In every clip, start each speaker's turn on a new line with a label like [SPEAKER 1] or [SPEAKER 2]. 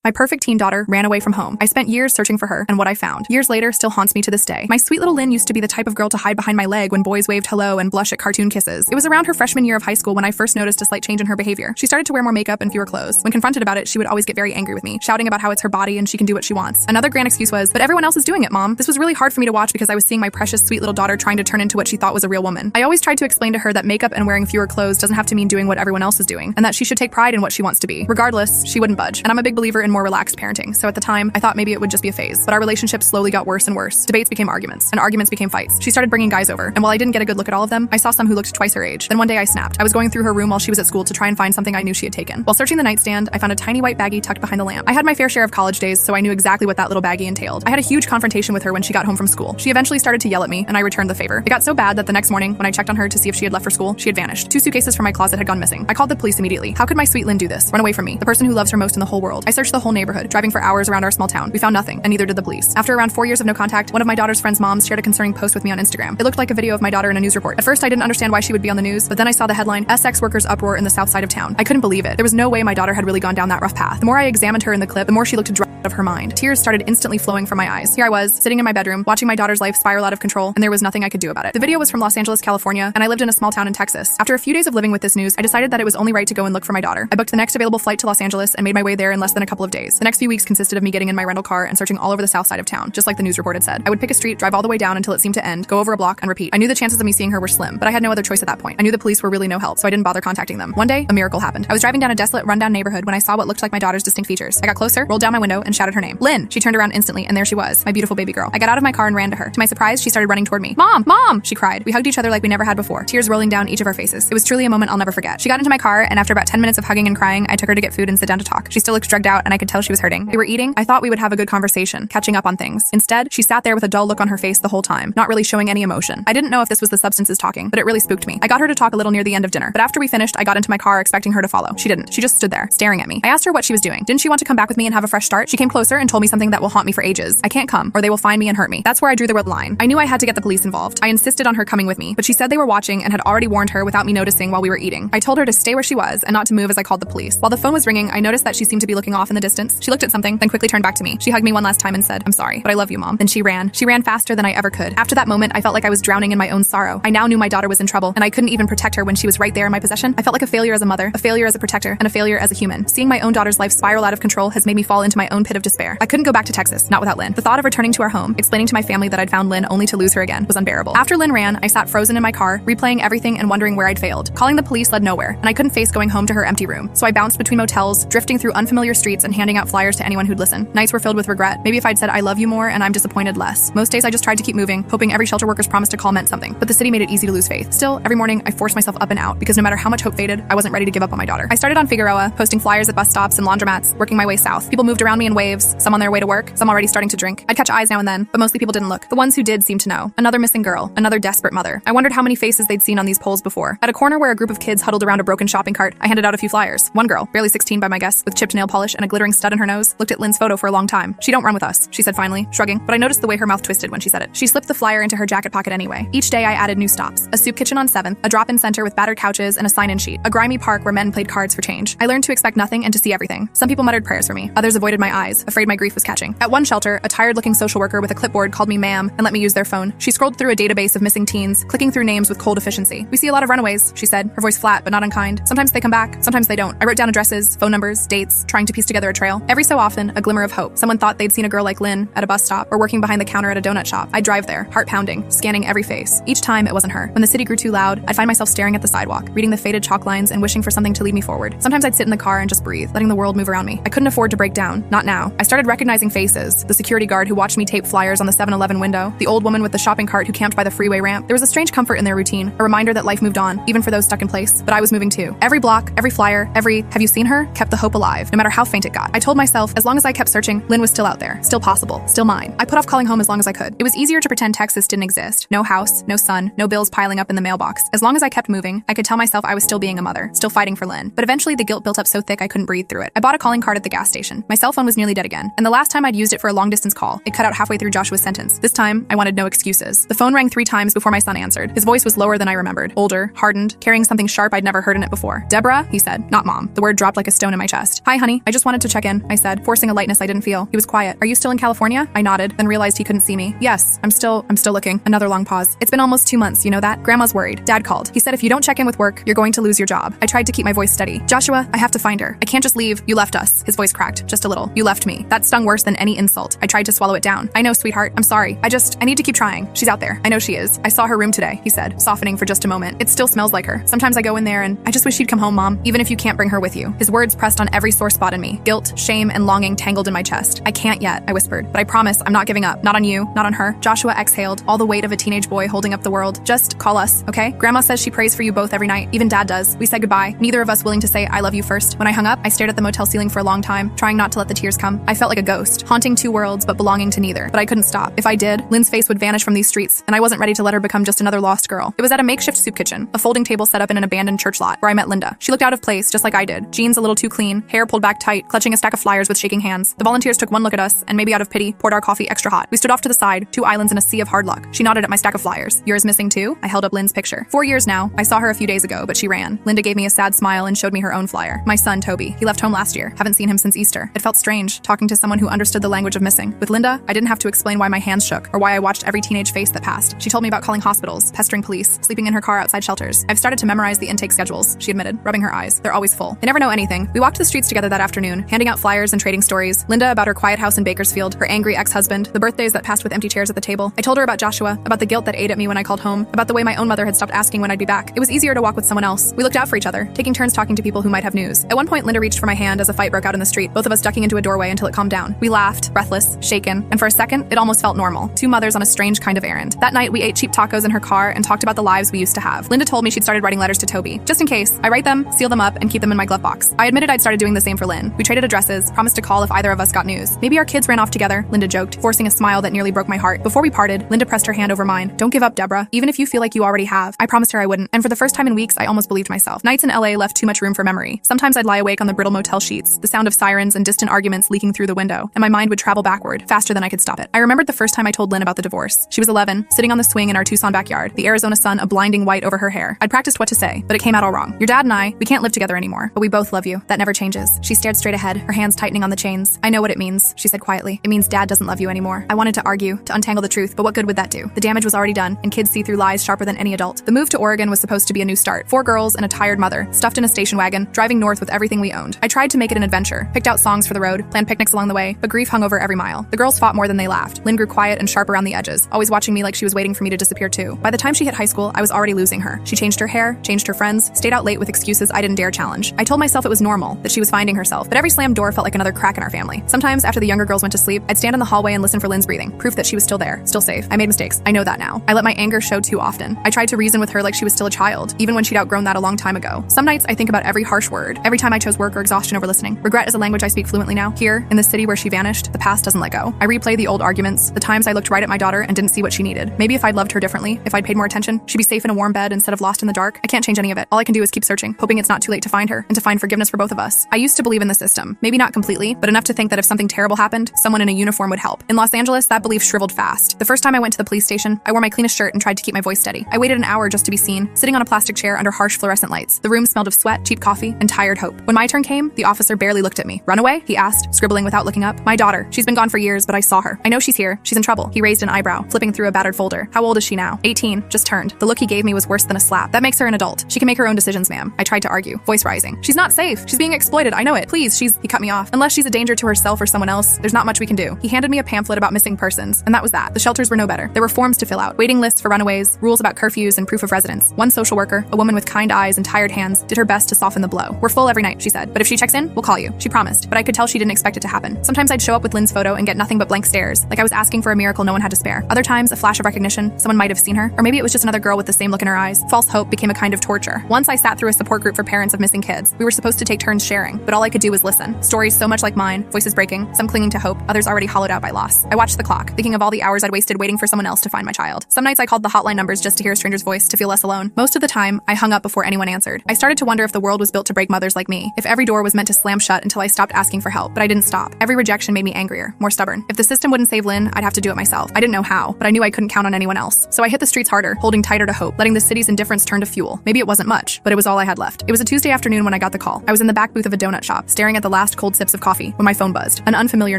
[SPEAKER 1] My perfect teen daughter ran away from home. I spent years searching for her, and what I found, years later, still haunts me to this day. My sweet little Lynn used to be the type of girl to hide behind my leg when boys waved hello and blush at cartoon kisses. It was around her freshman year of high school when I first noticed a slight change in her behavior. She started to wear more makeup and fewer clothes. When confronted about it, she would always get very angry with me, shouting about how it's her body and she can do what she wants. Another grand excuse was, but everyone else is doing it, Mom. This was really hard for me to watch because I was seeing my precious sweet little daughter trying to turn into what she thought was a real woman. I always tried to explain to her that makeup and wearing fewer clothes doesn't have to mean doing what everyone else is doing, and that she should take pride in what she wants to be. Regardless, she wouldn't budge. And I'm a big believer in more relaxed parenting, so at the time, I thought maybe it would just be a phase. But our relationship slowly got worse and worse. Debates became arguments, and arguments became fights. She started bringing guys over, and while I didn't get a good look at all of them, I saw some who looked twice her age. Then one day I snapped. I was going through her room while she was at school to try and find something I knew she had taken. While searching the nightstand, I found a tiny white baggie tucked behind the lamp. I had my fair share of college days, so I knew exactly what that little baggie entailed. I had a huge confrontation with her when she got home from school. She eventually started to yell at me, and I returned the favor. It got so bad that the next morning, when I checked on her to see if she had left for school, she had vanished. 2 suitcases from my closet had gone missing. I called the police immediately. How could my sweet Lynn do this? Run away from me, the person who loves her most in the whole world. I searched the whole neighborhood, driving for hours around our small town. We found nothing, and neither did the police. After around 4 years of no contact, one of my daughter's friend's moms shared a concerning post with me on Instagram. It looked like a video of my daughter in a news report. At first, I didn't understand why she would be on the news, but then I saw the headline, "SX workers uproar in the south side of town." I couldn't believe it. There was no way my daughter had really gone down that rough path. The more I examined her in the clip, the more she looked to dry out of her mind. Tears started instantly flowing from my eyes. Here I was, sitting in my bedroom, watching my daughter's life spiral out of control, and there was nothing I could do about it. The video was from Los Angeles, California, and I lived in a small town in Texas. After a few days of living with this news, I decided that it was only right to go and look for my daughter. I booked the next available flight to Los Angeles and made my way there in less than a couple of days. The next few weeks consisted of me getting in my rental car and searching all over the south side of town, just like the news report had said. I would pick a street, drive all the way down until it seemed to end, go over a block, and repeat. I knew the chances of me seeing her were slim, but I had no other choice at that point. I knew the police were really no help, so I didn't bother contacting them. One day, a miracle happened. I was driving down a desolate, rundown neighborhood when I saw what looked like my daughter's distinct features. I got closer, rolled down my window, and shouted her name. Lynn! She turned around instantly, and there she was, my beautiful baby girl. I got out of my car and ran to her. To my surprise, she started running toward me. Mom! Mom! She cried. We hugged each other like we never had before, tears rolling down each of our faces. It was truly a moment I'll never forget. She got into my car, and after about 10 minutes of hugging and crying, I took her to get food and sit down to talk. She still looked drugged out, and I could tell she was hurting. We were eating. I thought we would have a good conversation, catching up on things. Instead, she sat there with a dull look on her face the whole time, not really showing any emotion. I didn't know if this was the substances talking, but it really spooked me. I got her to talk a little near the end of dinner, but after we finished, I got into my car expecting her to follow. She didn't. She just stood there, staring at me. I asked her what she was doing. Didn't she want to come back with me and have a fresh start? She came closer and told me something that will haunt me for ages. I can't come, or they will find me and hurt me. That's where I drew the red line. I knew I had to get the police involved. I insisted on her coming with me, but she said they were watching and had already warned her without me noticing while we were eating. I told her to stay where she was and not to move as I called the police. While the phone was ringing, I noticed that she seemed to be looking off in the distance. She looked at something, then quickly turned back to me. She hugged me one last time and said, "I'm sorry, but I love you, Mom." Then she ran. She ran faster than I ever could. After that moment, I felt like I was drowning in my own sorrow. I now knew my daughter was in trouble, and I couldn't even protect her when she was right there in my possession. I felt like a failure as a mother, a failure as a protector, and a failure as a human. Seeing my own daughter's life spiral out of control has made me fall into my own pit of despair. I couldn't go back to Texas, not without Lynn. The thought of returning to our home, explaining to my family that I'd found Lynn only to lose her again, was unbearable. After Lynn ran, I sat frozen in my car, replaying everything and wondering where I'd failed. Calling the police led nowhere, and I couldn't face going home to her empty room. So I bounced between motels, drifting through unfamiliar streets and handing out flyers to anyone who'd listen. Nights were filled with regret. Maybe if I'd said I love you more and I'm disappointed less. Most days I just tried to keep moving, hoping every shelter worker's promise to call meant something. But the city made it easy to lose faith. Still, every morning I forced myself up and out because no matter how much hope faded, I wasn't ready to give up on my daughter. I started on Figueroa, posting flyers at bus stops and laundromats, working my way south. People moved around me in waves, some on their way to work, some already starting to drink. I'd catch eyes now and then, but mostly people didn't look. The ones who did seemed to know. Another missing girl, another desperate mother. I wondered how many faces they'd seen on these poles before. At a corner where a group of kids huddled around a broken shopping cart, I handed out a few flyers. One girl, barely 16 by my guess, with chipped nail polish and a glittering stud in her nose, looked at Lynn's photo for a long time. "She don't run with us," she said finally, shrugging, but I noticed the way her mouth twisted when she said it. She slipped the flyer into her jacket pocket anyway. Each day I added new stops. A soup kitchen on 7th, a drop-in center with battered couches and a sign-in sheet, a grimy park where men played cards for change. I learned to expect nothing and to see everything. Some people muttered prayers for me. Others avoided my eyes, afraid my grief was catching. At one shelter, a tired-looking social worker with a clipboard called me ma'am and let me use their phone. She scrolled through a database of missing teens, clicking through names with cold efficiency. "We see a lot of runaways," she said, her voice flat but not unkind. "Sometimes they come back, sometimes they don't." I wrote down addresses, phone numbers, dates, trying to piece together a trail. Every so often, a glimmer of hope. Someone thought they'd seen a girl like Lynn at a bus stop or working behind the counter at a donut shop. I'd drive there, heart pounding, scanning every face. Each time, it wasn't her. When the city grew too loud, I'd find myself staring at the sidewalk, reading the faded chalk lines and wishing for something to lead me forward. Sometimes I'd sit in the car and just breathe, letting the world move around me. I couldn't afford to break down. Not now. I started recognizing faces. The security guard who watched me tape flyers on the 7-Eleven window, the old woman with the shopping cart who camped by the freeway ramp. There was a strange comfort in their routine, a reminder that life moved on, even for those stuck in place. But I was moving too. Every block, every flyer, every "have you seen her?" kept the hope alive, no matter how faint it got. I told myself, as long as I kept searching, Lynn was still out there, still possible, still mine. I put off calling home as long as I could. It was easier to pretend Texas didn't exist. No house, no son, no bills piling up in the mailbox. As long as I kept moving, I could tell myself I was still being a mother, still fighting for Lynn. But eventually the guilt built up so thick I couldn't breathe through it. I bought a calling card at the gas station. My cell phone was nearly nearly dead again. And the last time I'd used it for a long-distance call, it cut out halfway through Joshua's sentence. This time, I wanted no excuses. The phone rang 3 times before my son answered. His voice was lower than I remembered, older, hardened, carrying something sharp I'd never heard in it before. "Deborah," he said, not Mom. The word dropped like a stone in my chest. "Hi, honey. I just wanted to check in," I said, forcing a lightness I didn't feel. He was quiet. "Are you still in California?" I nodded, then realized he couldn't see me. "Yes, I'm still looking." Another long pause. "It's been almost 2 months, you know that? Grandma's worried. Dad called. He said if you don't check in with work, you're going to lose your job." I tried to keep my voice steady. "Joshua, I have to find her. I can't just leave. You left us." His voice cracked, just a little. "You left me." That stung worse than any insult. I tried to swallow it down. "I know, sweetheart. I'm sorry. I need to keep trying. She's out there. I know she is. I saw her room today," he said, softening for just a moment. "It still smells like her. Sometimes I go in there and I just wish she'd come home, Mom, even if you can't bring her with you." His words pressed on every sore spot in me. Guilt, shame, and longing tangled in my chest. "I can't yet," I whispered, "but I promise I'm not giving up. Not on you, not on her." Joshua exhaled, all the weight of a teenage boy holding up the world. "Just call us, okay? Grandma says she prays for you both every night. Even Dad does." We said goodbye, neither of us willing to say I love you first. When I hung up, I stared at the motel ceiling for a long time, trying not to let the tears come. I felt like a ghost, haunting 2 worlds but belonging to neither. But I couldn't stop. If I did, Lynn's face would vanish from these streets, and I wasn't ready to let her become just another lost girl. It was at a makeshift soup kitchen, a folding table set up in an abandoned church lot, where I met Linda. She looked out of place, just like I did. Jeans a little too clean, hair pulled back tight, clutching a stack of flyers with shaking hands. The volunteers took one look at us, and maybe out of pity, poured our coffee extra hot. We stood off to the side, 2 islands in a sea of hard luck. She nodded at my stack of flyers. "Yours missing too?" I held up Lynn's picture. 4 years now. I saw her a few days ago, but she ran. Linda gave me a sad smile and showed me her own flyer. "My son, Toby. He left home last year. Haven't seen him since Easter." It felt strange, talking to someone who understood the language of missing. With Linda, I didn't have to explain why my hands shook, or why I watched every teenage face that passed. She told me about calling hospitals, pestering police, sleeping in her car outside shelters. "I've started to memorize the intake schedules," she admitted, rubbing her eyes. "They're always full. They never know anything." We walked the streets together that afternoon, handing out flyers and trading stories. Linda about her quiet house in Bakersfield, her angry ex-husband, the birthdays that passed with empty chairs at the table. I told her about Joshua, about the guilt that ate at me when I called home, about the way my own mother had stopped asking when I'd be back. It was easier to walk with someone else. We looked out for each other, taking turns talking to people who might have news. At one point, Linda reached for my hand as a fight broke out in the street, both of us ducking into a doorway until it calmed down. We laughed, breathless, shaken, and for a second, it almost felt normal. 2 mothers on a strange kind of errand. That night, we ate cheap tacos in her car and talked about the lives we used to have. Linda told me she'd started writing letters to Toby. Just in case, I write them, seal them up, and keep them in my glove box. I admitted I'd started doing the same for Lynn. We traded addresses, promised to call if either of us got news. "Maybe our kids ran off together," Linda joked, forcing a smile that nearly broke my heart. Before we parted, Linda pressed her hand over mine. "Don't give up, Deborah, even if you feel like you already have." I promised her I wouldn't, and for the first time in weeks, I almost believed myself. Nights in LA left too much room for memory. Sometimes I'd lie awake on the brittle motel sheets, the sound of sirens and distant arguments leaking through the window, and my mind would travel backward, faster than I could stop it. I remembered the first time I told Lynn about the divorce. She was 11, sitting on the swing in our Tucson backyard, the Arizona sun a blinding white over her hair. I'd practiced what to say, but it came out all wrong. "Your dad and I, we can't live together anymore, but we both love you. That never changes." She stared straight ahead, her hands tightening on the chains. "I know what it means," she said quietly. "It means Dad doesn't love you anymore." I wanted to argue, to untangle the truth, but what good would that do? The damage was already done, and kids see through lies sharper than any adult. The move to Oregon was supposed to be a new start. 4 girls and a tired mother, stuffed in a station wagon, driving north with everything we owned. I tried to make it an adventure, picked out songs for the road, planned picnics along the way, but grief hung over every mile. The girls fought more than they laughed. Lynn grew quiet and sharp around the edges, always watching me like she was waiting for me to disappear too. By the time she hit high school, I was already losing her. She changed her hair, changed her friends, stayed out late with excuses I didn't dare challenge. I told myself it was normal, that she was finding herself, but every slammed door felt like another crack in our family. Sometimes, after the younger girls went to sleep, I'd stand in the hallway and listen for Lynn's breathing, proof that she was still there, still safe. I made mistakes. I know that now. I let my anger show too often. I tried to reason with her like she was still a child, even when she'd outgrown that a long time ago. Some nights I think about every harsh word, every time I chose work or exhaustion over listening. Regret is a language I speak fluently now. Here, in the city where she vanished, the past doesn't let go. I replay the old arguments, the times I looked right at my daughter and didn't see what she needed. Maybe if I'd loved her differently, if I'd paid more attention, she'd be safe in a warm bed instead of lost in the dark. I can't change any of it. All I can do is keep searching, hoping it's not too late to find her and to find forgiveness for both of us. I used to believe in the system. Maybe not completely, but enough to think that if something terrible happened, someone in a uniform would help. In Los Angeles, that belief shriveled fast. The first time I went to the police station, I wore my cleanest shirt and tried to keep my voice steady. I waited an hour just to be seen, sitting on a plastic chair under harsh fluorescent lights. The room smelled of sweat, cheap coffee, and tired hope. When my turn came, the officer barely looked at me. "Runaway?" he asked, scribbling without looking up. "My daughter. She's been gone for years, but I saw her. I know she's here. She's in trouble." He raised an eyebrow, flipping through a battered folder. "How old is she now?" 18, just turned. The look he gave me was worse than a slap. "That makes her an adult. She can make her own decisions, ma'am." I tried to argue, voice rising. "She's not safe. She's being exploited. I know it. Please, He cut me off. "Unless she's a danger to herself or someone else, there's not much we can do." He handed me a pamphlet about missing persons, and that was that. The shelters were no better. There were forms to fill out, waiting lists for runaways, rules about curfews, and proof of residence. One social worker, a woman with kind eyes and tired hands, did her best to soften the blow. "We're full every night," she said, "but if she checks in, we'll call you." She promised, but I could tell she didn't expect it to happen. Sometimes I'd show up with Lynn's photo and get nothing but blank stares, like I was asking for a miracle no one had to spare. Other times, a flash of recognition, someone might have seen her, or maybe it was just another girl with the same look in her eyes. False hope became a kind of torture. Once I sat through a support group for parents of missing kids. We were supposed to take turns sharing, but all I could do was listen. Stories so much like mine, voices breaking, some clinging to hope, others already hollowed out by loss. I watched the clock, thinking of all the hours I'd wasted waiting for someone else to find my child. Some nights I called the hotline numbers just to hear a stranger's voice, to feel less alone. Most of the time, I hung up before anyone answered. I started to wonder if the world was built to break mothers like me, if every door was meant to slam shut until I stopped asking for help, but I didn't didn't stop. Every rejection made me angrier, more stubborn. If the system wouldn't save Lynn, I'd have to do it myself. I didn't know how, but I knew I couldn't count on anyone else. So I hit the streets harder, holding tighter to hope, letting the city's indifference turn to fuel. Maybe it wasn't much, but it was all I had left. It was a Tuesday afternoon when I got the call. I was in the back booth of a donut shop, staring at the last cold sips of coffee, when my phone buzzed. An unfamiliar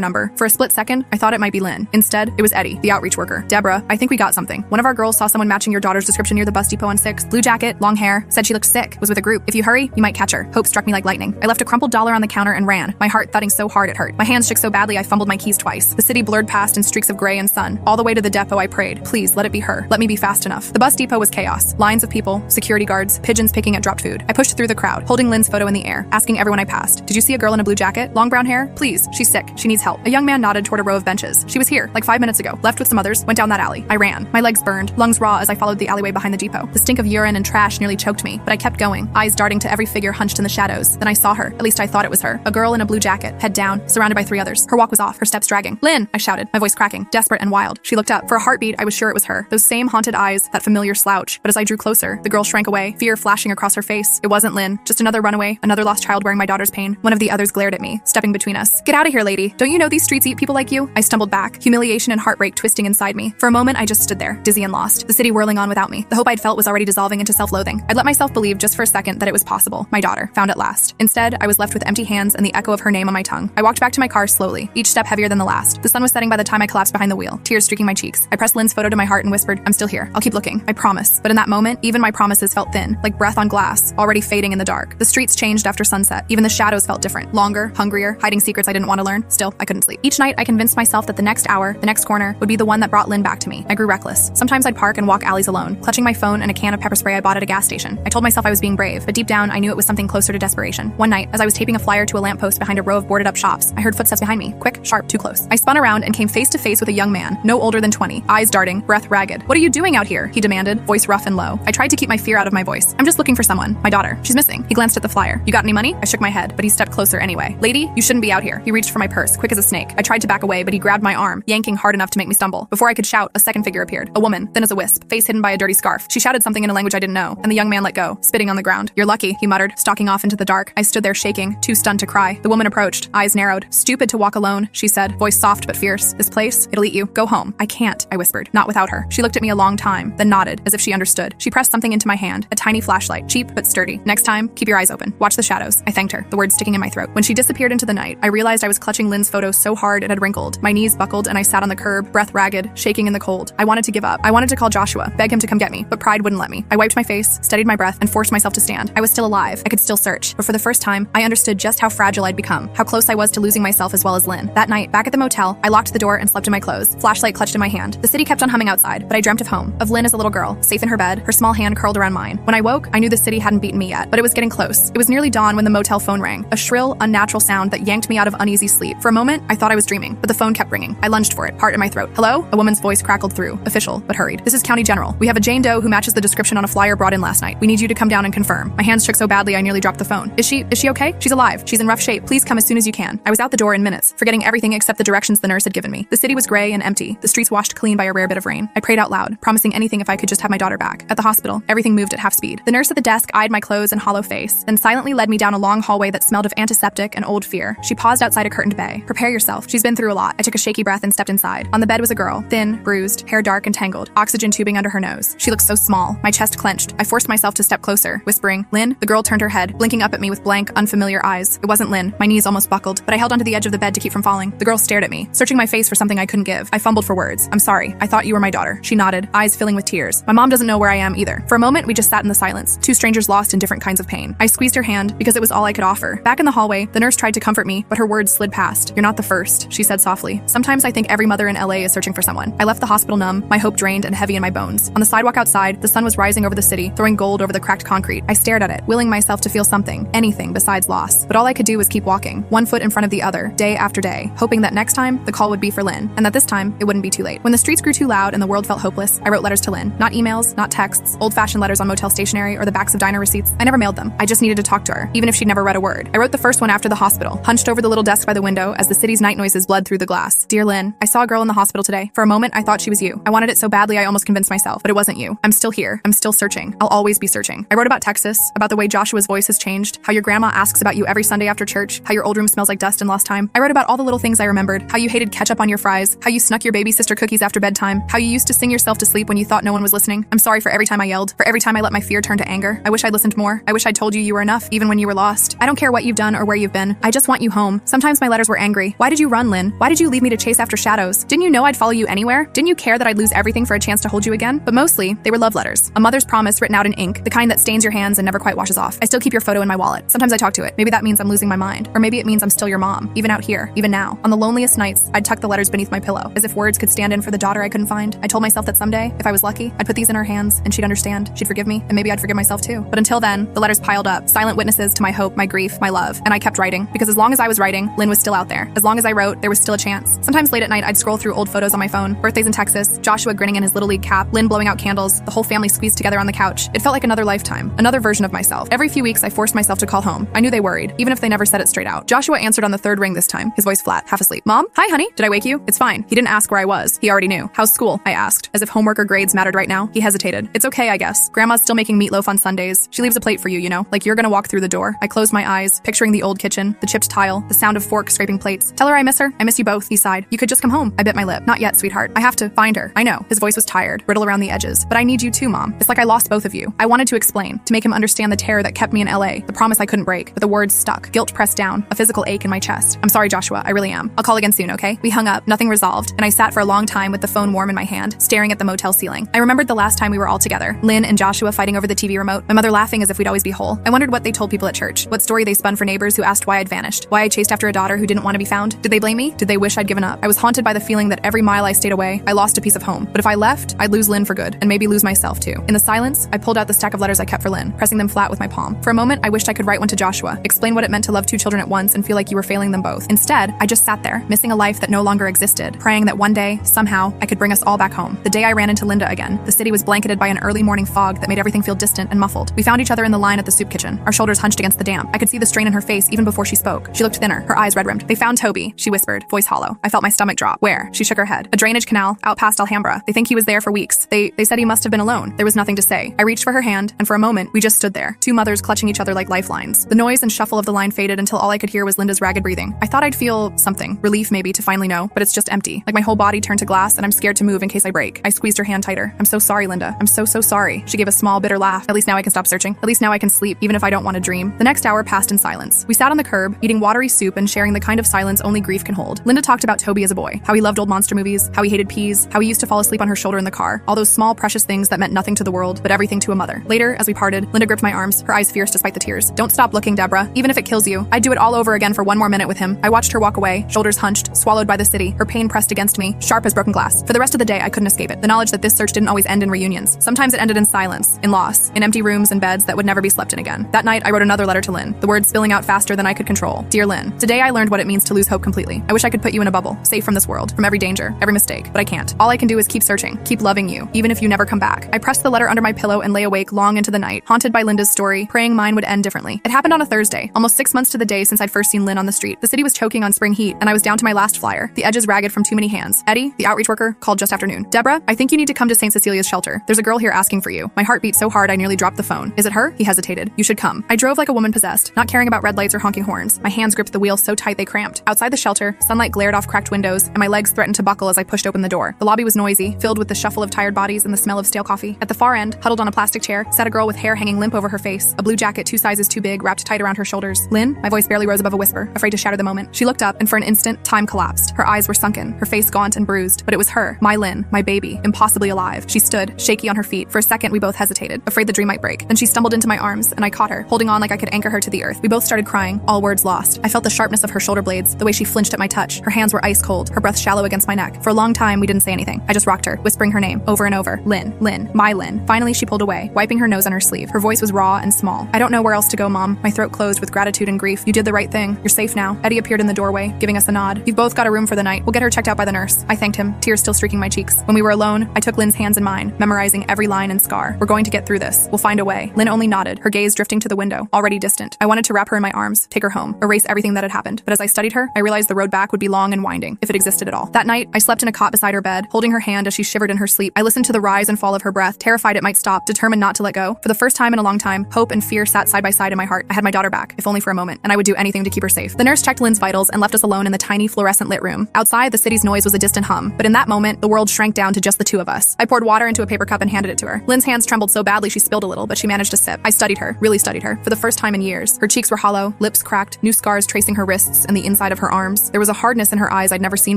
[SPEAKER 1] number. For a split second, I thought it might be Lynn. Instead, it was Eddie, the outreach worker. Deborah, I think we got something. One of our girls saw someone matching your daughter's description near the bus depot on 6th. Blue jacket, long hair, said she looked sick, was with a group. If you hurry, you might catch her. Hope struck me like lightning. I left a crumpled dollar on the counter and ran, my heart thudding so hard it hurt. My hands shook so badly I fumbled my keys twice. The city blurred past in streaks of gray and sun. All the way to the depot I prayed, please let it be her. Let me be fast enough. The bus depot was chaos. Lines of people, security guards, pigeons picking at dropped food. I pushed through the crowd, holding Lynn's photo in the air, asking everyone I passed, did you see a girl in a blue jacket? Long brown hair? Please, she's sick. She needs help. A young man nodded toward a row of benches. She was here, like 5 minutes ago. Left with some others, went down that alley. I ran. My legs burned, lungs raw as I followed the alleyway behind the depot. The stink of urine and trash nearly choked me, but I kept going, eyes darting to every figure hunched in the shadows. Then I saw her. At least I thought it was her. A girl in a blue jacket, head down, surrounded by 3 others. Her walk was off, her steps dragging. Lynn, I shouted, my voice cracking, desperate and wild. She looked up. For a heartbeat, I was sure it was her. Those same haunted eyes, that familiar slouch. But as I drew closer, the girl shrank away, fear flashing across her face. It wasn't Lynn, just another runaway, another lost child wearing my daughter's pain. One of the others glared at me, stepping between us. Get out of here, lady. Don't you know these streets eat people like you? I stumbled back, humiliation and heartbreak twisting inside me. For a moment, I just stood there, dizzy and lost, the city whirling on without me. The hope I'd felt was already dissolving into self-loathing. I'd let myself believe just for a second that it was possible. My daughter, found at last. Instead, I was left with empty hands and the echo of her name on my tongue. I walked back to my car slowly, each step heavier than the last. The sun was setting by the time I collapsed behind the wheel, tears streaking my cheeks. I pressed Lynn's photo to my heart and whispered, I'm still here. I'll keep looking. I promise. But in that moment, even my promises felt thin, like breath on glass, already fading in the dark. The streets changed after sunset. Even the shadows felt different. Longer, hungrier, hiding secrets I didn't want to learn. Still, I couldn't sleep. Each night, I convinced myself that the next hour, the next corner, would be the one that brought Lynn back to me. I grew reckless. Sometimes I'd park and walk alleys alone, clutching my phone and a can of pepper spray I bought at a gas station. I told myself I was being brave, but deep down, I knew it was something closer to desperation. One night, as I was taping a flyer to a lamppost behind a row of boarded up shops, I heard footsteps behind me. Quick, sharp, too close. I spun around and came face to face with a young man, no older than 20, eyes darting, breath ragged. What are you doing out here? He demanded, voice rough and low. I tried to keep my fear out of my voice. I'm just looking for someone. My daughter. She's missing. He glanced at the flyer. You got any money? I shook my head, but he stepped closer anyway. Lady, you shouldn't be out here. He reached for my purse, quick as a snake. I tried to back away, but he grabbed my arm, yanking hard enough to make me stumble. Before I could shout, a second figure appeared. A woman, thin as a wisp, face hidden by a dirty scarf. She shouted something in a language I didn't know, and the young man let go, spitting on the ground. You're lucky, he muttered, stalking off into the dark. I stood there shaking, too stunned to cry. The woman approached, eyes narrowed. Stupid to walk alone, she said, voice soft but fierce. This place, it'll eat you. Go home. I can't, I whispered. Not without her. She looked at me a long time, then nodded, as if she understood. She pressed something into my hand, a tiny flashlight, cheap but sturdy. Next time, keep your eyes open. Watch the shadows. I thanked her, the words sticking in my throat. When she disappeared into the night, I realized I was clutching Lynn's photo so hard it had wrinkled. My knees buckled and I sat on the curb, breath ragged, shaking in the cold. I wanted to give up. I wanted to call Joshua, beg him to come get me, but pride wouldn't let me. I wiped my face, steadied my breath, and forced myself to stand. I was still alive. I could still search. But for the first time, I understood just how fragile I'd become, how close I was to losing myself as well as Lynn. That night, back at the motel, I locked the door and slept in my clothes, flashlight clutched in my hand. The city kept on humming outside, but I dreamt of home, of Lynn as a little girl, safe in her bed, her small hand curled around mine. When I woke, I knew the city hadn't beaten me yet, but it was getting close. It was nearly dawn when the motel phone rang, a shrill, unnatural sound that yanked me out of uneasy sleep. For a moment, I thought I was dreaming, but the phone kept ringing. I lunged for it, heart in my throat. Hello? A woman's voice crackled through, official, but hurried. This is County General. We have a Jane Doe who matches the description on a flyer brought in last night. We need you to come down and confirm. My hands shook so badly I nearly dropped the phone. Is she okay? She's alive. She's in rough shape. Please come as soon as you can. I was out the door in minutes, forgetting everything except the directions the nurse had given me. The city was gray and empty, the streets washed clean by a rare bit of rain. I prayed out loud, promising anything if I could just have my daughter back. At the hospital, everything moved at half speed. The nurse at the desk eyed my clothes and hollow face, then silently led me down a long hallway that smelled of antiseptic and old fear. She paused outside a curtained bay. Prepare yourself. She's been through a lot. I took a shaky breath and stepped inside. On the bed was a girl, thin, bruised, hair dark and tangled, oxygen tubing under her nose. She looked so small. My chest clenched. I forced myself to step closer, whispering, Lynn? The girl turned her head, blinking up at me with blank, unfamiliar eyes. It wasn't Lynn. My knees almost buckled, but I held onto the edge of the bed to keep from falling. The girl stared at me, searching my face for something I couldn't give. I fumbled for words. I'm sorry. I thought you were my daughter. She nodded, eyes filling with tears. My mom doesn't know where I am either. For a moment, we just sat in the silence, two strangers lost in different kinds of pain. I squeezed her hand because it was all I could offer. Back in the hallway, the nurse tried to comfort me, but her words slid past. You're not the first, she said softly. Sometimes I think every mother in LA is searching for someone. I left the hospital numb, my hope drained and heavy in my bones. On the sidewalk outside, the sun was rising over the city, throwing gold over the cracked concrete. I stared at it, willing myself to feel something, anything besides loss. But all I could do was keep walking, one foot in front of the other, day after day, hoping that next time, the call would be for Lynn, and that this time, it wouldn't be too late. When the streets grew too loud and the world felt hopeless, I wrote letters to Lynn. Not emails, not texts, old-fashioned letters on motel stationery or the backs of diner receipts. I never mailed them. I just needed to talk to her, even if she'd never read a word. I wrote the first one after the hospital, hunched over the little desk by the window as the city's night noises bled through the glass. Dear Lynn, I saw a girl in the hospital today. For a moment, I thought she was you. I wanted it so badly I almost convinced myself, but it wasn't you. I'm still here. I'm still searching. I'll always be searching. I wrote about Texas, about the way Joshua's voice has changed, how your grandma asks about you every Sunday after church, how your old room smells like dust and lost time. I wrote about all the little things I remembered, how you hated ketchup on your fries, how you snuck your baby sister cookies after bedtime, how you used to sing yourself to sleep when you thought no one was listening. I'm sorry for every time I yelled, for every time I let my fear turn to anger. I wish I'd listened more. I wish I'd told you you were enough, even when you were lost. I don't care what you've done or where you've been. I just want you home. Sometimes my letters were angry. Why did you run, Lynn? Why did you leave me to chase after shadows? Didn't you know I'd follow you anywhere? Didn't you care that I'd lose everything for a chance to hold you again? But mostly, they were love letters. A mother's promise written out in ink, the kind that stains your hands and never quite washes off. I still keep your photo in my wallet. Sometimes I talk to it. Maybe that means I'm losing my mind. Or maybe it means I'm still your mom, even out here, even now. On the loneliest nights, I'd tuck the letters beneath my pillow, as if words could stand in for the daughter I couldn't find. I told myself that someday, if I was lucky, I'd put these in her hands and she'd understand, she'd forgive me, and maybe I'd forgive myself too. But until then, the letters piled up, silent witnesses to my hope, my grief, my love. And I kept writing, because as long as I was writing, Lynn was still out there. As long as I wrote, there was still a chance. Sometimes late at night, I'd scroll through old photos on my phone, birthdays in Texas, Joshua grinning in his Little League cap, Lynn blowing out candles, the whole family squeezed together on the couch. It felt like another lifetime, another version of myself. Every few weeks, I forced myself to call home. I knew they worried, even if they never said it straight out. Joshua answered on the third ring this time, his voice flat, half asleep. Mom? Hi, honey. Did I wake you? It's fine. He didn't ask where I was. He already knew. How's school? I asked. As if homework or grades mattered right now. He hesitated. It's okay, I guess. Grandma's still making meatloaf on Sundays. She leaves a plate for you, you know, like you're gonna walk through the door. I closed my eyes, picturing the old kitchen, the chipped tile, the sound of forks scraping plates. Tell her I miss her. I miss you both, he sighed. You could just come home. I bit my lip. Not yet, sweetheart. I have to find her. I know. His voice was tired, brittle around the edges. But I need you too, Mom. It's like I lost both of you. I wanted to explain, to make him understand the terror that kept me in LA, the promise I couldn't break, but the words stuck, guilt pressed down, a physical ache in my chest. I'm sorry, Joshua. I really am. I'll call again soon, okay? We hung up, nothing resolved, and I sat for a long time with the phone warm in my hand, staring at the motel ceiling. I remembered the last time we were all together, Lynn and Joshua fighting over the TV remote, my mother laughing as if we'd always be whole. I wondered what they told people at church, what story they spun for neighbors who asked why I'd vanished, why I chased after a daughter who didn't want to be found. Did they blame me? Did they wish I'd given up? I was haunted by the feeling that every mile I stayed away, I lost a piece of home. But if I left, I'd lose Lynn for good, and maybe lose myself too. In the silence, I pulled out the stack of letters I kept for Lynn, pressing them flat with my palm. For a moment, I wished I could write one to Joshua, explain what it meant to love two children at once and feel like you were failing them both. Instead, I just sat there, missing a life that no longer existed, praying that one day, somehow, I could bring us all back home. The day I ran into Linda again, the city was blanketed by an early morning fog that made everything feel distant and muffled. We found each other in the line at the soup kitchen, our shoulders hunched against the damp. I could see the strain in her face even before she spoke. She looked thinner, her eyes red-rimmed. They found Toby, she whispered, voice hollow. I felt my stomach drop. Where? She shook her head. A drainage canal, out past Alhambra. They think he was there for weeks. They said he must have been alone. There was nothing to say. I reached for her hand, and for a moment, we just stood there, two mothers clutching each other like lifelines. The noise and shuffle of the line faded until all I could hear was Linda's ragged breathing. I thought I'd feel something, relief maybe, to finally know, but it's just empty. Like my whole body turned to glass, and I'm scared to move in case I break. I squeezed her hand tighter. I'm so sorry, Linda. I'm so sorry. She gave a small, bitter laugh. At least now I can stop searching. At least now I can sleep, even if I don't want to dream. The next hour passed in silence. We sat on the curb, eating watery soup and sharing the kind of silence only grief can hold. Linda talked about Toby as a boy, how he loved old monster movies, how he hated peas, how he used to fall asleep on her shoulder in the car. All those small, precious things that meant nothing to the world, but everything to a mother. Later, as we parted, Linda gripped my arms, her eyes fierce despite the tears. Don't stop looking, Deborah. Even if it kills you, I'd do it all over again for one more minute with him. I watched her walk away, shoulders hunched, swallowed by the city, her pain pressed against me, sharp as broken glass. For the rest of the day, I couldn't escape it. The knowledge that this search didn't always end in reunions. Sometimes it ended in silence, in loss, in empty rooms and beds that would never be slept in again. That night, I wrote another letter to Lynn, the words spilling out faster than I could control. Dear Lynn, today I learned what it means to lose hope completely. I wish I could put you in a bubble, safe from this world, from every danger, every mistake, but I can't. All I can do is keep searching, keep loving you, even if you never come back. I pressed the letter under my pillow and lay awake long into the night, haunted by Linda's story, praying mine would end differently. It happened on a Thursday, almost 6 months to the day since I'd first seen Lynn on the street. The city was choking on spring heat, and I was down to my last flyer, the edges ragged from too many hands. Eddie, the outreach worker, called just after noon. Deborah, I think you need to come to St. Cecilia's shelter. There's a girl here asking for you. My heart beat so hard I nearly dropped the phone. Is it her? He hesitated. You should come. I drove like a woman possessed, not caring about red lights or honking horns. My hands gripped the wheel so tight they cramped. Outside the shelter, sunlight glared off cracked windows, and my legs threatened to buckle as I pushed open the door. The lobby was noisy, filled with the shuffle of tired bodies and the smell of stale coffee. At the far end, huddled on a plastic chair, sat a girl with hair hanging limp over her face, a blue jacket 2 sizes too big wrapped tight around her shoulders. Lynn? My voice barely rose above a whisper, afraid to shatter the moment. She looked up, and for an instant, time collapsed. Her eyes were sunken, her face gaunt and bruised, but it was her, my Lynn, my baby, impossibly alive. She stood, shaky on her feet. For a second, we both hesitated, afraid the dream might break. Then she stumbled into my arms, and I caught her, holding on like I could anchor her to the earth. We both started crying, all words lost. I felt the sharpness of her shoulder blades, the way she flinched at my touch. Her hands were ice cold, her breath shallow against my neck. For a long time, we didn't say anything. I just rocked her, whispering her name over and over. Lynn, Lynn, my Lynn. Finally, she pulled away, wiping her nose on her sleeve. Her voice was raw and small. I don't know where else to go, Mom. My throat closed with gratitude and grief. You did the right thing. You're safe now. Eddie appeared in the doorway, giving us a nod. You've both got a room for the night. We'll get her checked out by the nurse. I thanked him, tears still streaking my cheeks. When we were alone, I took Lynn's hands in mine, memorizing every line and scar. We're going to get through this. We'll find a way. Lynn only nodded, her gaze drifting to the window, already distant. I wanted to wrap her in my arms, take her home, erase everything that had happened. But as I studied her, I realized the road back would be long and winding, if it existed at all. That night, I slept in a cot beside her bed, holding her hand as she shivered in her sleep. I listened to the rise and fall of her breath, terrified it might stop, determined not to let go. For the first time in a long time, hope and fear sat side by side in my heart. I had my daughter back, if only for a moment, and I would do anything to keep her safe. safe. The nurse checked Lynn's vitals and left us alone in the tiny fluorescent lit room. Outside, the city's noise was a distant hum, but in that moment, the world shrank down to just the two of us. I poured water into a paper cup and handed it to her. Lynn's hands trembled so badly she spilled a little, but she managed to sip. I studied her, really studied her, for the first time in years. Her cheeks were hollow, lips cracked, new scars tracing her wrists and the inside of her arms. There was a hardness in her eyes I'd never seen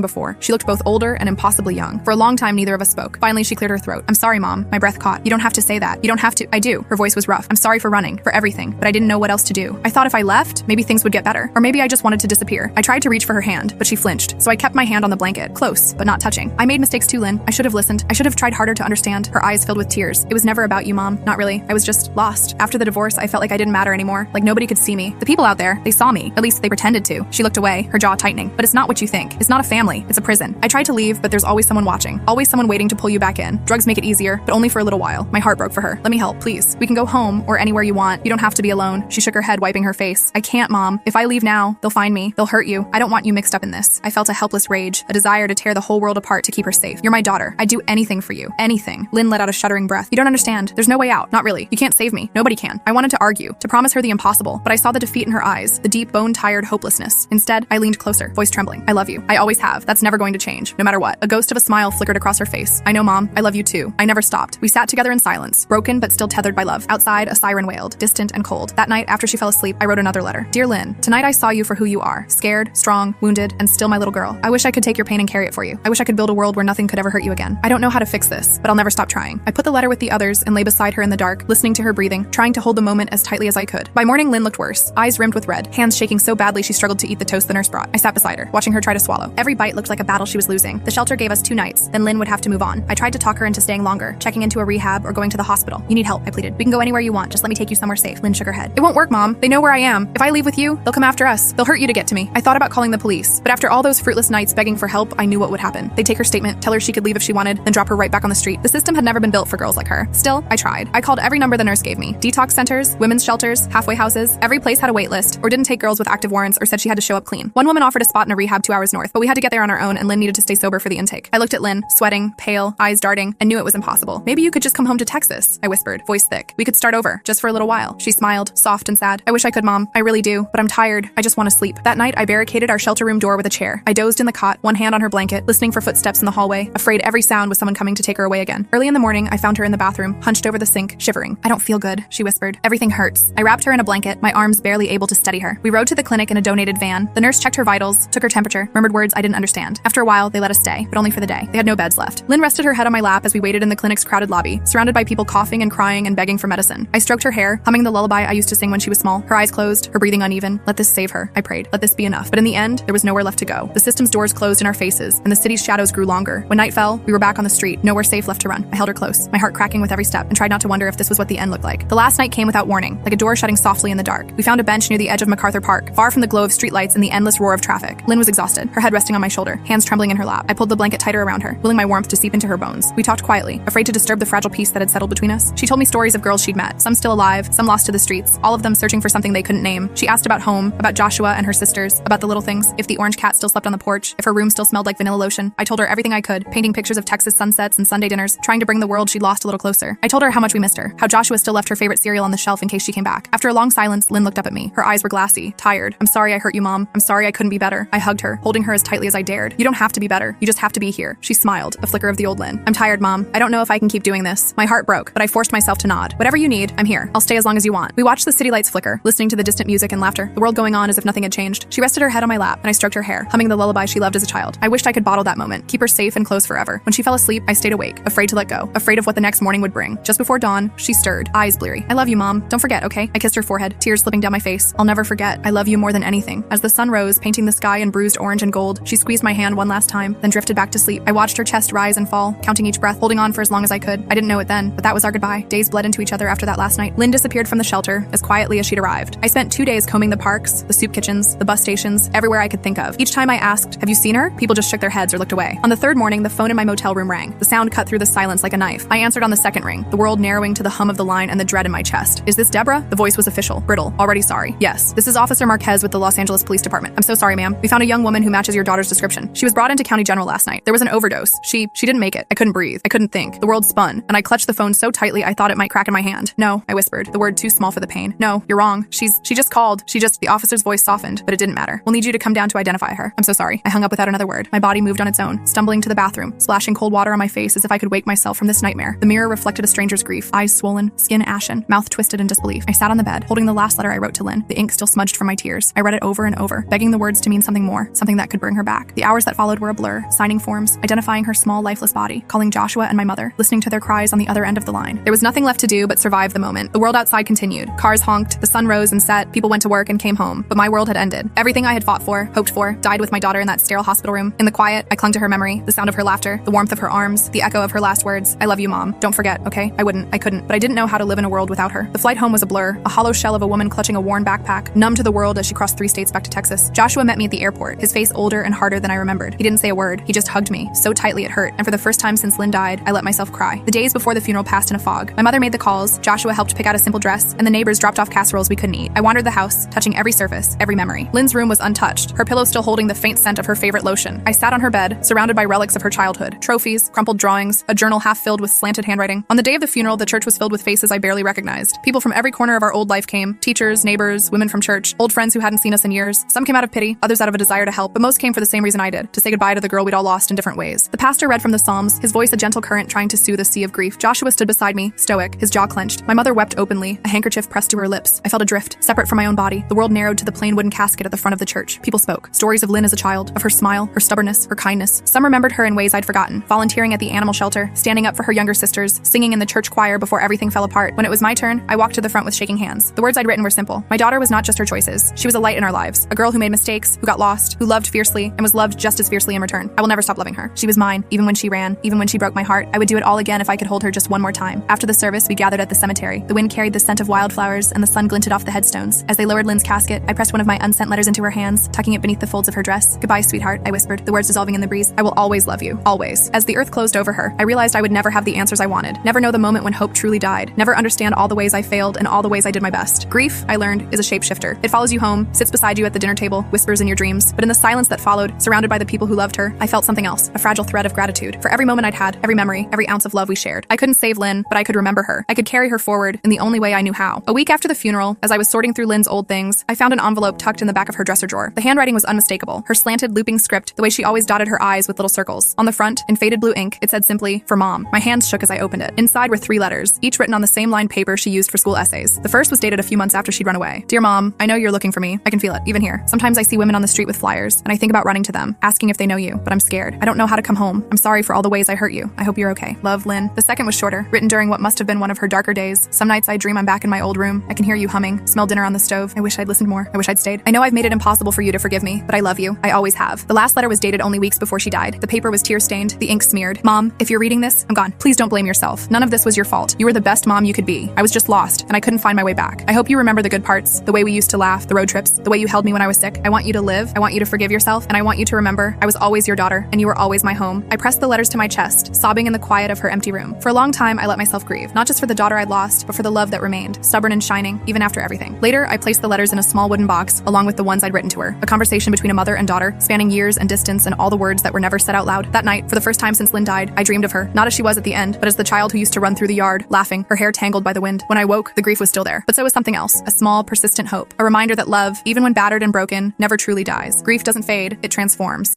[SPEAKER 1] before. She looked both older and impossibly young. For a long time, neither of us spoke. Finally, she cleared her throat. "I'm sorry, Mom." My breath caught. "You don't have to say that. You don't have to." "I do." Her voice was rough. "I'm sorry for running, for everything, but I didn't know what else to do. I thought if I left, maybe things would get better. Or maybe I just wanted to disappear." I tried to reach for her hand, but she flinched, so I kept my hand on the blanket, close, but not touching. "I made mistakes too, Lynn. I should have listened. I should have tried harder to understand." Her eyes filled with tears. "It was never about you, Mom. Not really. I was just lost. After the divorce, I felt like I didn't matter anymore, like nobody could see me. The people out there, they saw me. At least they pretended to." She looked away, her jaw tightening. "But it's not what you think. It's not a family. It's a prison. I tried to leave, but there's always someone watching. Always someone waiting to pull you back in. Drugs make it easier, but only for a little while." My heart broke for her. "Let me help, please. We can go home or anywhere you want. You don't have to be alone." She shook her head, wiping her face. "I can't, Mom. If I leave now, they'll find me. They'll hurt you. I don't want you mixed up in this." I felt a helpless rage, a desire to tear the whole world apart to keep her safe. "You're my daughter. I'd do anything for you. Anything." Lynn let out a shuddering breath. "You don't understand. There's no way out. Not really. You can't save me. Nobody can." I wanted to argue, to promise her the impossible, but I saw the defeat in her eyes, the deep, bone-tired hopelessness. Instead, I leaned closer, voice trembling. "I love you. I always have. That's never going to change, no matter what." A ghost of a smile flickered across her face. "I know, Mom. I love you too." I never stopped. We sat together in silence, broken but still tethered by love. Outside, a siren wailed, distant and cold. That night, after she fell asleep, I wrote another letter. "Dear Lynn, tonight I saw you for who you are. Scared, strong, wounded, and still my little girl. I wish I could take your pain and carry it for you. I wish I could build a world where nothing could ever hurt you again. I don't know how to fix this, but I'll never stop trying." I put the letter with the others and lay beside her in the dark, listening to her breathing, trying to hold the moment as tightly as I could. By morning, Lynn looked worse, eyes rimmed with red, hands shaking so badly she struggled to eat the toast the nurse brought. I sat beside her, watching her try to swallow. Every bite looked like a battle she was losing. The shelter gave us 2 nights, then Lynn would have to move on. I tried to talk her into staying longer, checking into a rehab or going to the hospital. "You need help," I pleaded. "We can go anywhere you want. Just let me take you somewhere safe." Lynn shook her head. "It won't work, Mom. They know where I am. If I leave with you, they'll come after us. They'll hurt you to get to me." I thought about calling the police, but after all those fruitless nights begging for help, I knew what would happen. They'd take her statement, tell her she could leave if she wanted, then drop her right back on the street. The system had never been built for girls like her. Still, I tried. I called every number the nurse gave me. Detox centers, women's shelters, halfway houses. Every place had a wait list, or didn't take girls with active warrants, or said she had to show up clean. One woman offered a spot in a rehab 2 hours north, but we had to get there on our own, and Lynn needed to stay sober for the intake. I looked at Lynn, sweating, pale, eyes darting, and knew it was impossible. "Maybe you could just come home to Texas," I whispered, voice thick. "We could start over, just for a little while." She smiled, soft and sad. "I wish I could, Mom. I really do, but I'm tired. I just want to sleep." That night, I barricaded our shelter room door with a chair. I dozed in the cot, one hand on her blanket, listening for footsteps in the hallway, afraid every sound was someone coming to take her away again. Early in the morning, I found her in the bathroom, hunched over the sink, shivering. "I don't feel good," she whispered. "Everything hurts." I wrapped her in a blanket, my arms barely able to steady her. We rode to the clinic in a donated van. The nurse checked her vitals, took her temperature, murmured words I didn't understand. After a while, they let us stay, but only for the day. They had no beds left. Lynn rested her head on my lap as we waited in the clinic's crowded lobby, surrounded by people coughing and crying and begging for medicine. I stroked her hair, humming the lullaby I used to sing when she was small, her eyes closed, her breathing uneven. Let this save her, I prayed. Let this be enough. But in the end, there was nowhere left to go. The system's doors closed in our faces, and the city's shadows grew longer. When night fell, we were back on the street, nowhere safe left to run. I held her close, my heart cracking with every step, and tried not to wonder if this was what the end looked like. The last night came without warning, like a door shutting softly in the dark. We found a bench near the edge of MacArthur Park, far from the glow of streetlights and the endless roar of traffic. Lynn was exhausted, her head resting on my shoulder, hands trembling in her lap. I pulled the blanket tighter around her, willing my warmth to seep into her bones. We talked quietly, afraid to disturb the fragile peace that had settled between us. She told me stories of girls she'd met, some still alive, some lost to the streets, all of them searching for something they couldn't name. She asked about home, about Joshua and her sisters, about the little things, if the orange cat still slept on the porch, if her room still smelled like vanilla lotion. I told her everything I could, painting pictures of Texas sunsets and Sunday dinners, trying to bring the world she'd lost a little closer. I told her how much we missed her, how Joshua still left her favorite cereal on the shelf in case she came back. After a long silence, Lynn looked up at me. Her eyes were glassy, tired. "I'm sorry I hurt you, Mom. I'm sorry I couldn't be better." I hugged her, holding her as tightly as I dared. "You don't have to be better. You just have to be here." She smiled, a flicker of the old Lynn. "I'm tired, Mom. I don't know if I can keep doing this." My heart broke, but I forced myself to nod. "Whatever you need, I'm here. I'll stay as long as you want." We watched the city lights flicker, listening to the distant music and laughter, the world going on as if nothing had changed. She rested her head on my lap, and I stroked her hair, humming the lullaby she loved as a child. I wished I could bottle that moment, keep her safe and close forever. When she fell asleep, I stayed awake, afraid to let go, afraid of what the next morning would bring. Just before dawn, she stirred, eyes bleary. "I love you, Mom. Don't forget, okay?" I kissed her forehead, tears slipping down my face. "I'll never forget. I love you more than anything." As the sun rose, painting the sky in bruised orange and gold, she squeezed my hand one last time, then drifted back to sleep. I watched her chest rise and fall, counting each breath, holding on for as long as I could. I didn't know it then, but that was our goodbye. Days bled into each other after that last night. Lynn disappeared from the shelter as quietly as she'd arrived. I spent 2 days combing the parks, the soup kitchens, the bus stations, everywhere I could think of. Each time I asked, "Have you seen her?" people just shook their heads or looked away. On the third morning, the phone in my motel room rang. The sound cut through the silence like a knife. I answered on the second ring, the world narrowing to the hum of the line and the dread in my chest. "Is this Deborah?" The voice was official, brittle, already sorry. "Yes, this is Officer Marquez with the Los Angeles Police Department. I'm so sorry, ma'am. We found a young woman who matches your daughter's description. She was brought into County General last night. There was an overdose. She didn't make it. I couldn't breathe. I couldn't think. The world spun, and I clutched the phone so tightly I thought it might crack in my hand. "No," I whispered, the word too small for the pain. "No, you're wrong. She just called. The officer's voice voice softened, but it didn't matter. We'll need you to come down to identify her. I'm so sorry. I hung up without another word. My body moved on its own, stumbling to the bathroom, splashing cold water on my face as if I could wake myself from this nightmare. The mirror reflected a stranger's grief, eyes swollen, skin ashen, mouth twisted in disbelief. I sat on the bed, holding the last letter I wrote to Lynn, the ink still smudged from my tears. I read it over and over, begging the words to mean something more, something that could bring her back. The hours that followed were a blur, signing forms, identifying her small, lifeless body, calling Joshua and my mother, listening to their cries on the other end of the line. There was nothing left to do but survive the moment. The world outside continued. Cars honked, the sun rose and set, people went to work and came home. But my world had ended. Everything I had fought for, hoped for, died with my daughter in that sterile hospital room. In the quiet, I clung to her memory, the sound of her laughter, the warmth of her arms, the echo of her last words. I love you, Mom. Don't forget, okay? I couldn't, but I didn't know how to live in a world without her. The flight home was a blur, a hollow shell of a woman clutching a worn backpack, numb to the world as she crossed 3 states back to Texas. Joshua met me at the airport, his face older and harder than I remembered. He didn't say a word. He just hugged me, so tightly it hurt, and for the first time since Lynn died, I let myself cry. The days before the funeral passed in a fog. My mother made the calls, Joshua helped pick out a simple dress, and the neighbors dropped off casseroles we couldn't eat. I wandered the house, touching every surface, every memory. Lynn's room was untouched, her pillow still holding the faint scent of her favorite lotion. I sat on her bed, surrounded by relics of her childhood, trophies, crumpled drawings, a journal half filled with slanted handwriting. On the day of the funeral, the church was filled with faces I barely recognized. People from every corner of our old life came, teachers, neighbors, women from church, old friends who hadn't seen us in years. Some came out of pity, others out of a desire to help, but most came for the same reason I did, to say goodbye to the girl we'd all lost in different ways. The pastor read from the Psalms, his voice a gentle current trying to soothe a sea of grief. Joshua stood beside me, stoic, his jaw clenched. My mother wept openly, a handkerchief pressed to her lips. I felt adrift, separate from my own body. The world narrowed to the plain wooden casket at the front of the church. People spoke. Stories of Lynn as a child, of her smile, her stubbornness, her kindness. Some remembered her in ways I'd forgotten, volunteering at the animal shelter, standing up for her younger sisters, singing in the church choir before everything fell apart. When it was my turn, I walked to the front with shaking hands. The words I'd written were simple. My daughter was not just her choices. She was a light in our lives, a girl who made mistakes, who got lost, who loved fiercely, and was loved just as fiercely in return. I will never stop loving her. She was mine, even when she ran, even when she broke my heart. I would do it all again if I could hold her just one more time. After the service, we gathered at the cemetery. The wind carried the scent of wildflowers, and the sun glinted off the headstones. As they lowered Lynn's casket, I pressed one of my unsent letters into her hands, tucking it beneath the folds of her dress. Goodbye, sweetheart, I whispered, the words dissolving in the breeze. I will always love you. Always. As the earth closed over her, I realized I would never have the answers I wanted, never know the moment when hope truly died, never understand all the ways I failed and all the ways I did my best. Grief, I learned, is a shapeshifter. It follows you home, sits beside you at the dinner table, whispers in your dreams. But in the silence that followed, surrounded by the people who loved her, I felt something else, a fragile thread of gratitude for every moment I'd had, every memory, every ounce of love we shared. I couldn't save Lynn, but I could remember her. I could carry her forward in the only way I knew how. A week after the funeral, as I was sorting through Lynn's old things, I found an envelope tucked in the back of her dresser drawer. The handwriting was unmistakable, her slanted, looping script, the way she always dotted her I's with little circles. On the front, in faded blue ink, it said simply, "For Mom." My hands shook as I opened it. Inside were 3 letters, each written on the same lined paper she used for school essays. The first was dated a few months after she'd run away. "Dear Mom, I know you're looking for me. I can feel it, even here. Sometimes I see women on the street with flyers, and I think about running to them, asking if they know you, but I'm scared. I don't know how to come home. I'm sorry for all the ways I hurt you. I hope you're okay. Love, Lynn." The second was shorter, written during what must have been one of her darker days. "Some nights I dream I'm back in my old room. I can hear you humming, smell dinner on the stove. I wish I'd listened more. I wish I'd stayed. I know I've made it impossible for you to forgive me, but I love you. I always have." The last letter was dated only weeks before she died. The paper was tear-stained, the ink smeared. "Mom, if you're reading this, I'm gone. Please don't blame yourself. None of this was your fault. You were the best mom you could be. I was just lost, and I couldn't find my way back. I hope you remember the good parts, the way we used to laugh, the road trips, the way you held me when I was sick. I want you to live, I want you to forgive yourself, and I want you to remember I was always your daughter, and you were always my home." I pressed the letters to my chest, sobbing in the quiet of her empty room. For a long time, I let myself grieve, not just for the daughter I'd lost, but for the love that remained, stubborn and shining, even after everything. Later, I placed the letters in a small wooden box, along with the ones I'd written to her, a conversation between a mother and daughter, spanning years and distance and all the words that were never said out loud. That night, for the first time since Lynn died, I dreamed of her, not as she was at the end, but as the child who used to run through the yard, laughing, her hair tangled by the wind. When I woke, the grief was still there, but so was something else, a small, persistent hope, a reminder that love, even when battered and broken, never truly dies. Grief doesn't fade, it transforms.